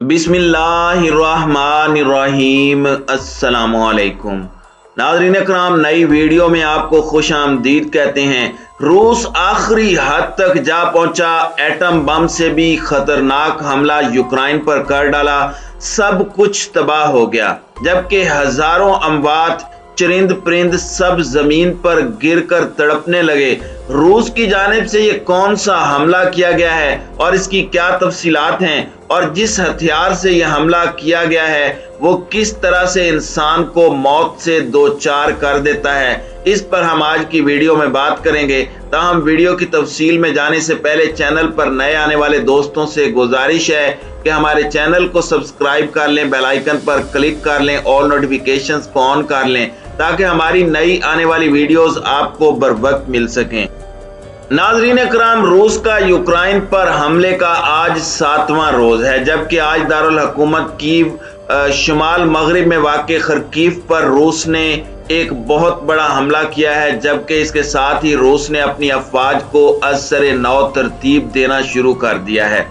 बिस्मिल्लाहिर्रहमानिर्रहीम। अस्सलामुअलैकुम नाज़रीन अकराम, नई वीडियो में आपको खुश आमदीद कहते हैं। रूस आखिरी हद तक जा पहुंचा, एटम बम से भी खतरनाक हमला यूक्रेन पर कर डाला, सब कुछ तबाह हो गया, जबकि हजारों अमवात चरिंद परिंद सब जमीन पर गिरकर तड़पने लगे। रूस की जानिब से ये कौन सा हमला किया गया है और इसकी क्या तफसीलात हैं, और जिस हथियार से यह हमला किया गया है वो किस तरह से इंसान को मौत से दो चार कर देता है, इस पर हम आज की वीडियो में बात करेंगे। ताहम वीडियो की तफसील में जाने से पहले चैनल पर नए आने वाले दोस्तों से गुजारिश है कि हमारे चैनल को सब्सक्राइब कर लें, बेल आइकन पर क्लिक कर लें, ऑल नोटिफिकेशंस को ऑन कर लें ताकि हमारी नई आने वाली वीडियोस आपको बर वक्त मिल सकें। नाज़रीन अकराम, रूस का यूक्रेन पर हमले का आज 7वां रोज है, जबकि आज दारुल हुकूमत कीव शुमाल मगरिब में वाक़े खरकीव पर रूस ने एक बहुत बड़ा हमला किया है, जबकि इसके साथ ही रूस ने अपनी अफवाज को असर नौ तरतीब देना शुरू कर दिया है।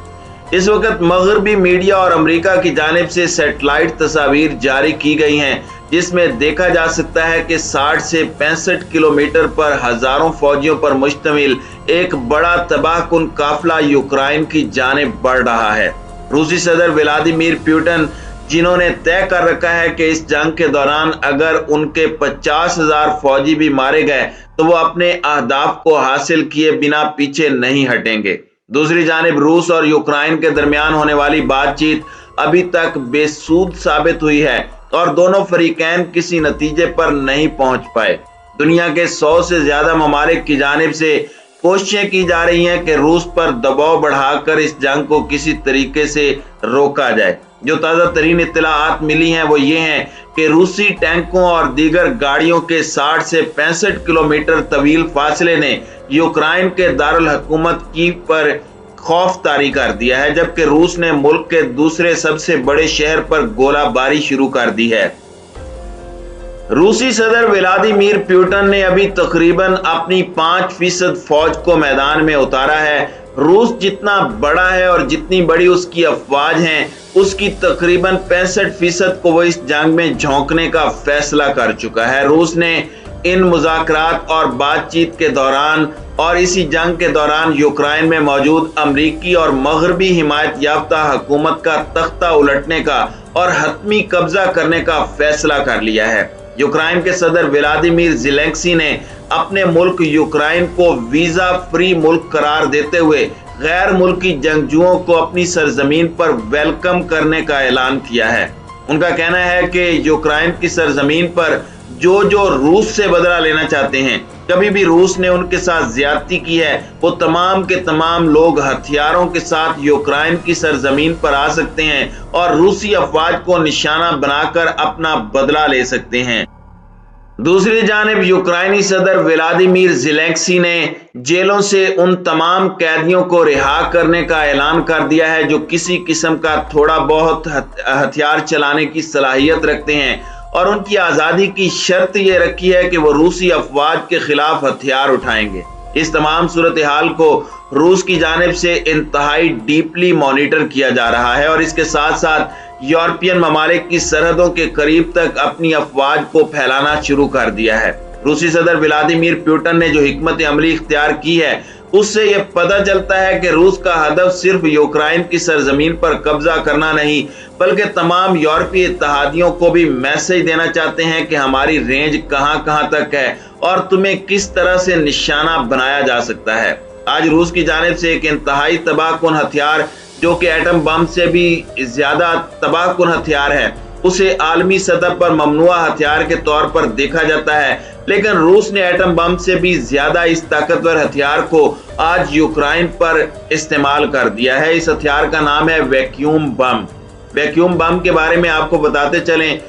इस वक्त मगरबी मीडिया और अमेरिका की जानिब से सैटेलाइट तस्वीर जारी की गई हैं, जिसमें देखा जा सकता है कि 60 से 65 किलोमीटर पर हजारों फौजियों पर मुश्तमिल एक बड़ा तबाहकुन काफिला यूक्रेन की जानिब बढ़ रहा है। रूसी सदर व्लादिमीर पुतिन, जिन्होंने तय कर रखा है कि इस जंग के दौरान अगर उनके 50,000 फौजी भी मारे गए तो वो अपने अहदाफ को हासिल किए बिना पीछे नहीं हटेंगे। दूसरी जानिब रूस और यूक्रेन के दरमियान होने वाली बातचीत अभी तक बेसूद साबित हुई है और दोनों फरीकैन किसी नतीजे पर नहीं पहुंच पाए। दुनिया के 100 से ज्यादा ममालिक की जानिब से कोशिशें की जा रही हैं कि रूस पर दबाव बढ़ाकर इस जंग को किसी तरीके से रोका जाए। जो ताज़ा तरीन इत्तलाआत मिली हैं वो ये हैं कि रूसी टैंकों और दीगर गाड़ियों के 60 से 65 किलोमीटर तवील फासले ने यूक्रेन के दारुल हुकूमत कीव पर खौफ तारी कर दिया है, जबकि रूस ने मुल्क के दूसरे सबसे बड़े शहर पर गोलाबारी शुरू कर दी है। रूसी सदर व्लादिमीर पुतिन ने अभी तकरीबन अपनी 5% फौज को मैदान में उतारा है। रूस जितना बड़ा है और जितनी बड़ी उसकी अफवाज हैं, उसकी तकरीबन 65% को वो इस जंग में झोंकने का फैसला कर चुका है। रूस ने इन मुज़ाकरात और बातचीत के दौरान और इसी जंग के दौरान यूक्रेन में मौजूद अमरीकी और मगरबी हिमायत याफ्ता हुकूमत का तख्ता उलटने का और हतमी कब्जा करने का फैसला कर लिया है। यूक्रेन के सदर व्लादिमीर ज़ेलेंस्की ने अपने मुल्क यूक्रेन को वीजा फ्री मुल्क करार देते हुए गैर मुल्की जंगजुओं को अपनी सरजमीन पर वेलकम करने का ऐलान किया है। उनका कहना है कि यूक्रेन की सरजमीन पर जो रूस से बदला लेना चाहते हैं, कभी भी रूस ने उनके साथ ज्यादती की है, वो तमाम के तमाम लोग हथियारों के साथ यूक्रेन की सरजमीन पर आ सकते हैं और रूसी अफवाज को निशाना बनाकर अपना बदला ले सकते हैं। दूसरी जानिब यूक्रेनी सदर व्लादिमीर ज़ेलेंस्की ने जेलों से उन तमाम कैदियों को रिहा करने का ऐलान कर दिया है जो किसी किस्म का थोड़ा बहुत हथियार चलाने की सलाहियत रखते हैं, और उनकी आज़ादी की शर्त यह रखी है कि वो रूसी अफवाज के खिलाफ हथियार उठाएंगे। इस तमाम सूरत हाल को रूस की जानिब से इंतहाई डीपली मॉनिटर किया जा रहा है और इसके साथ साथ यूरोपियन ममालिक की सरहदों के करीब तक अपनी अफवाज को फैलाना शुरू कर दिया है। रूसी सदर व्लादिमीर पुतिन ने जो हिकमत अमली इख्तियार की है, उससे यह पता चलता है कि रूस का हदफ सिर्फ यूक्रेन की सरजमीन पर कब्जा करना नहीं, बल्कि तमाम यूरोपीय इत्तेहादियों को भी मैसेज देना चाहते हैं कि हमारी रेंज कहां तक है और तुम्हें किस तरह से निशाना बनाया जा सकता है। आज रूस की जानिब से एक इंतहाई तबाहकुन हथियार, जो कि एटम बम से भी ज्यादा तबाहकुन हथियार है, उसे आलमी सतह पर ममनुआ हथियार के तौर पर देखा जाता है, लेकिन रूस ने एटम बम से भी ज्यादा इस ताकतवर हथियार को आज यूक्रेन पर इस्तेमाल कर दिया है। इस हथियार का नाम है वैक्यूम बम। वैक्यूम बम के बारे में आपको बताते चलें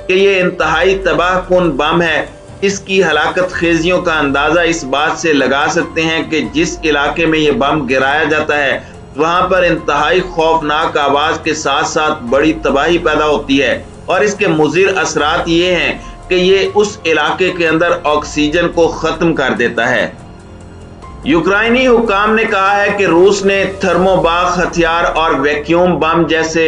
कि ये इंतहाई तबाहकुन बम है। इसकी हलाकत खेजियों का अंदाजा इस बात से लगा सकते हैं कि जिस इलाके में ये बम गिराया जाता है वहां पर इंतहाई खौफनाक आवाज के साथ साथ बड़ी तबाही पैदा होती है, और इसके मुज़िर असरात ये हैं कि ये उस इलाके के अंदर ऑक्सीजन को खत्म कर देता है। यूक्रेनी हुक्काम ने कहा है कि रूस ने थर्मोबाग हथियार और वैक्यूम बम जैसे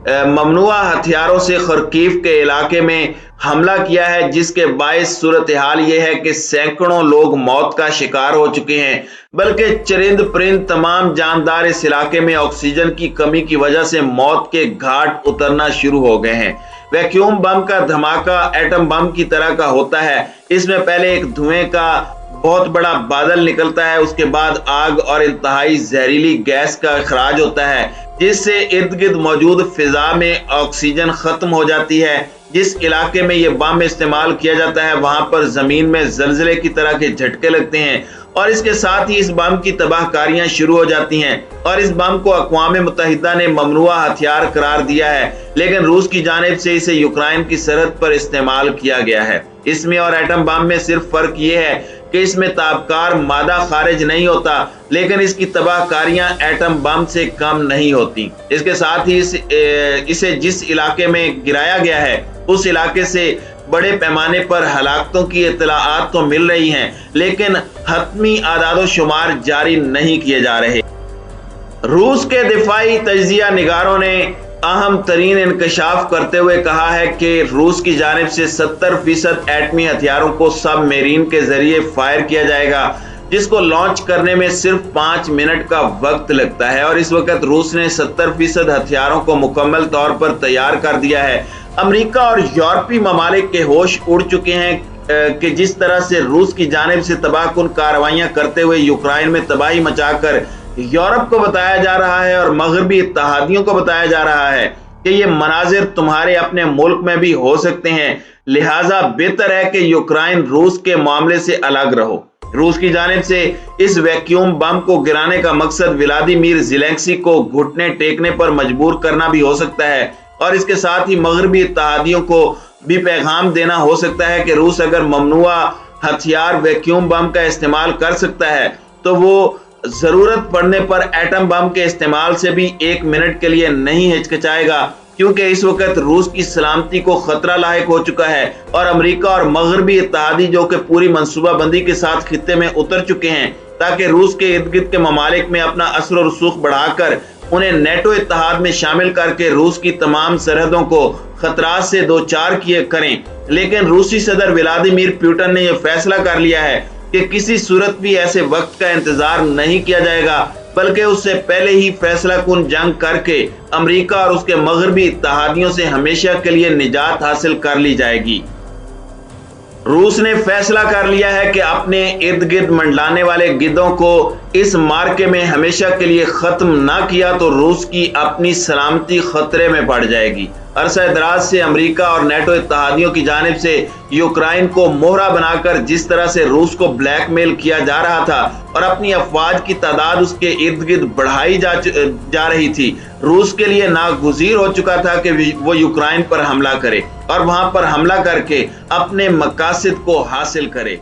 ममनुआ हथियारों से खर्कीव के इलाके में हमला किया है, जिसके बायस सूरत हाल ये है कि सैकड़ों लोग मौत का शिकार हो चुके हैं, बल्कि चरिंद परिंद तमाम जानदार इस इलाके में ऑक्सीजन की कमी की वजह से मौत के घाट उतरना शुरू हो गए हैं। वैक्यूम बम का धमाका एटम बम की तरह का होता है। इसमें पहले एक धुएं का बहुत बड़ा बादल निकलता है, उसके बाद आग और इंतहाई जहरीली गैस का इखराज होता है, जिससे इर्द गिर्द मौजूद फिजा में ऑक्सीजन खत्म हो जाती है। जिस इलाके में ये बम इस्तेमाल किया जाता है वहां पर जमीन में जलजले की तरह के झटके लगते हैं और इसके साथ ही इस बम की तबाहकारियां शुरू हो जाती हैं और इस बम को अक़वाम मुत्तहिदा ने ममनुआ हथियार करार दिया है, लेकिन रूस की जानिब से इसे यूक्रेन की सरहद पर इस्तेमाल किया गया है। इसमें और एटम बम में सिर्फ फर्क ये है कि इसमें ताबकार मादा खारिज नहीं होता, लेकिन इसकी तबाहकारियां एटम बम से कम नहीं होती। इसके साथ ही इसे जिस इलाके में गिराया गया है उस इलाके से बड़े पैमाने पर हलाकतों की इत्तलाआत तो मिल रही हैं, लेकिन हतमी आदादो शुमार जारी नहीं किए जा रहे। रूस के दिफाई तज्जिया निगारों ने अहम तरीन इंकशाफ करते हुए कहा है कि रूस की जानिब से 70% एटमी हथियारों को सब मेरीन के जरिए फायर किया जाएगा, जिसको लॉन्च करने में सिर्फ 5 मिनट का वक्त लगता है और इस वक्त रूस ने 70% हथियारों को मुकम्मल तौर पर तैयार कर दिया है। अमेरिका और यूरोपीय ममालिक के होश उड़ चुके हैं कि जिस तरह से रूस की जानिब से तबाहकुन कार्रवाइयां करते हुए यूक्रेन में तबाही मचाकर यूरोप को बताया जा रहा है और मगरबी इत्तेहादियों को बताया जा रहा है कि ये मनाजिर तुम्हारे अपने मुल्क में भी हो सकते हैं, लिहाजा बेहतर है कि यूक्रेन रूस के मामले से अलग रहो। रूस की जानिब से इस वैक्यूम बम को गिराने का मकसद व्लादिमीर ज़ेलेंस्की को घुटने टेकने पर मजबूर करना भी हो सकता है और इसके साथ ही मगरबी इत्तेहादियों को भी पैगाम देना हो सकता है कि रूस अगर ममनुआ हथियार वैक्यूम बम का इस्तेमाल कर सकता है तो वो जरूरत पड़ने पर एटम बम के इस्तेमाल से भी 1 मिनट के लिए नहीं हिचकिचाएगा, क्योंकि इस वक्त रूस की सलामती को खतरा लायक हो चुका है और अमेरिका और मगरबी इत्तेहादी जो कि पूरी मंसूबाबंदी के साथ खित्ते में उतर चुके हैं ताकि रूस के इर्द गिर्द के ममालिक में अपना असर और रसूख बढ़ाकर उन्हें नेटो इत्तेहाद में शामिल करके रूस की तमाम सरहदों को खतरात से दो चार किए करें। लेकिन रूसी सदर व्लादिमीर पुतिन ने यह फैसला कर लिया है कि किसी सूरत भी ऐसे वक्त का इंतजार नहीं किया जाएगा, बल्कि उससे पहले ही फैसला कुन जंग करके अमेरिका और उसके मगरबी इत्तेहादियों से हमेशा के लिए निजात हासिल कर ली जाएगी। रूस ने फैसला कर लिया है कि अपने इर्द गिर्द मंडलाने वाले गिद्धों को इस मार्के में हमेशा के लिए खत्म ना किया तो रूस की अपनी सलामती खतरे में पड़ जाएगी। अरसा दराज से अमेरिका और नेटो इत्तेहादियों की जानिब से यूक्रेन को मोहरा बनाकर जिस तरह से रूस को ब्लैकमेल किया जा रहा था और अपनी अफवाज की तादाद उसके इर्द गिर्द बढ़ाई जा रही थी, रूस के लिए नागुज़ीर हो चुका था कि वो यूक्रेन पर हमला करे और वहां पर हमला करके अपने मकासद को हासिल करे।